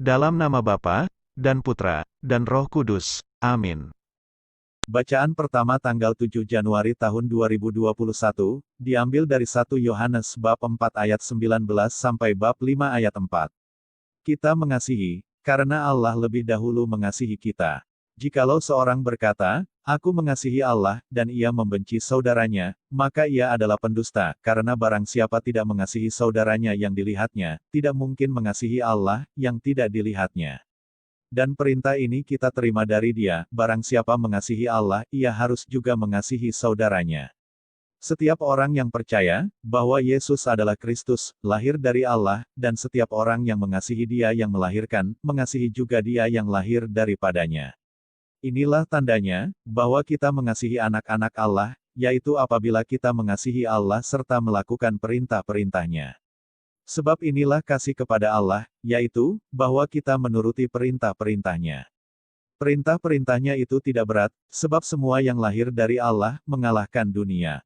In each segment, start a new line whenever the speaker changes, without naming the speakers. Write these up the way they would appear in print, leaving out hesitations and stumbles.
Dalam nama Bapa, dan Putra, dan Roh Kudus. Amin.
Bacaan pertama tanggal 7 Januari tahun 2021, diambil dari 1 Yohanes bab 4 ayat 19 sampai bab 5 ayat 4. Kita mengasihi, karena Allah lebih dahulu mengasihi kita. Jikalau seorang berkata, "Aku mengasihi Allah," dan ia membenci saudaranya, maka ia adalah pendusta, karena barang siapa tidak mengasihi saudaranya yang dilihatnya, tidak mungkin mengasihi Allah, yang tidak dilihatnya. Dan perintah ini kita terima dari Dia, barang siapa mengasihi Allah, ia harus juga mengasihi saudaranya. Setiap orang yang percaya bahwa Yesus adalah Kristus, lahir dari Allah, dan setiap orang yang mengasihi Dia yang melahirkan, mengasihi juga Dia yang lahir daripadanya. Inilah tandanya bahwa kita mengasihi anak-anak Allah, yaitu apabila kita mengasihi Allah serta melakukan perintah-perintah-Nya. Sebab inilah kasih kepada Allah, yaitu bahwa kita menuruti perintah-perintah-Nya. Perintah-perintah-Nya itu tidak berat, sebab semua yang lahir dari Allah mengalahkan dunia.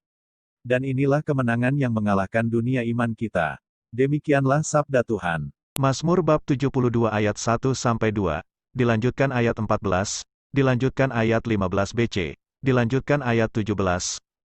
Dan inilah kemenangan yang mengalahkan dunia, iman kita. Demikianlah sabda Tuhan.
Mazmur bab 72 ayat 1-2, dilanjutkan ayat 14, dilanjutkan ayat 15bc, dilanjutkan ayat 17,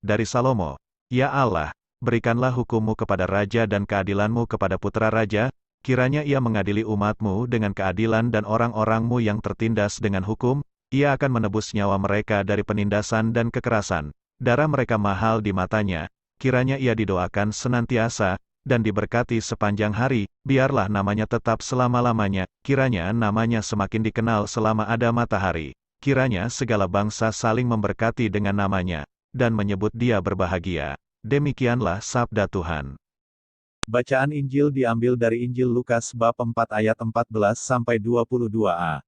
dari Salomo. Ya Allah, berikanlah hukum-Mu kepada raja dan keadilan-Mu kepada putra raja, kiranya ia mengadili umat-Mu dengan keadilan dan orang-orang-Mu yang tertindas dengan hukum, ia akan menebus nyawa mereka dari penindasan dan kekerasan. Darah mereka mahal di matanya, kiranya ia didoakan senantiasa, dan diberkati sepanjang hari, biarlah namanya tetap selama-lamanya, kiranya namanya semakin dikenal selama ada matahari, kiranya segala bangsa saling memberkati dengan namanya, dan menyebut dia berbahagia. Demikianlah sabda Tuhan.
Bacaan Injil diambil dari Injil Lukas bab 4 ayat 14-22a.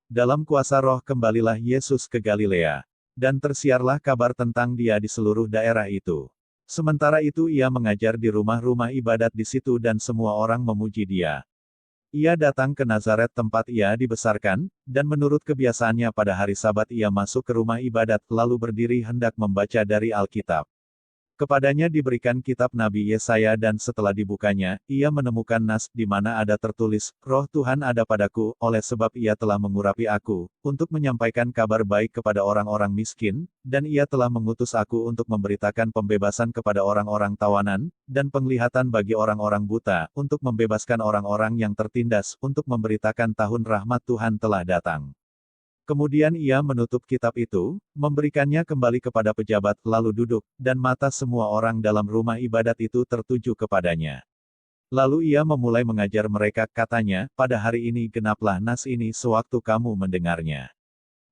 Dalam kuasa Roh kembalilah Yesus ke Galilea. Dan tersiarlah kabar tentang Dia di seluruh daerah itu. Sementara itu ia mengajar di rumah-rumah ibadat di situ dan semua orang memuji Dia. Ia datang ke Nazaret tempat ia dibesarkan, dan menurut kebiasaannya pada hari Sabat ia masuk ke rumah ibadat lalu berdiri hendak membaca dari Alkitab. Kepadanya diberikan kitab Nabi Yesaya dan setelah dibukanya, ia menemukan nas, di mana ada tertulis, "Roh Tuhan ada padaku, oleh sebab ia telah mengurapi aku, untuk menyampaikan kabar baik kepada orang-orang miskin, dan ia telah mengutus aku untuk memberitakan pembebasan kepada orang-orang tawanan, dan penglihatan bagi orang-orang buta, untuk membebaskan orang-orang yang tertindas, untuk memberitakan tahun rahmat Tuhan telah datang." Kemudian ia menutup kitab itu, memberikannya kembali kepada pejabat, lalu duduk, dan mata semua orang dalam rumah ibadat itu tertuju kepadanya. Lalu ia memulai mengajar mereka, katanya, "Pada hari ini genaplah nas ini sewaktu kamu mendengarnya."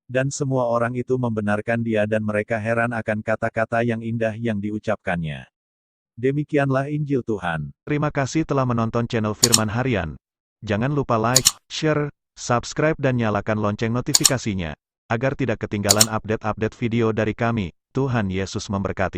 Dan semua orang itu membenarkan dia dan mereka heran akan kata-kata yang indah yang diucapkannya. Demikianlah Injil Tuhan.
Terima kasih telah menonton channel Firman Harian. Jangan lupa like, share, subscribe dan nyalakan lonceng notifikasinya, agar tidak ketinggalan update-update video dari kami. Tuhan Yesus memberkati.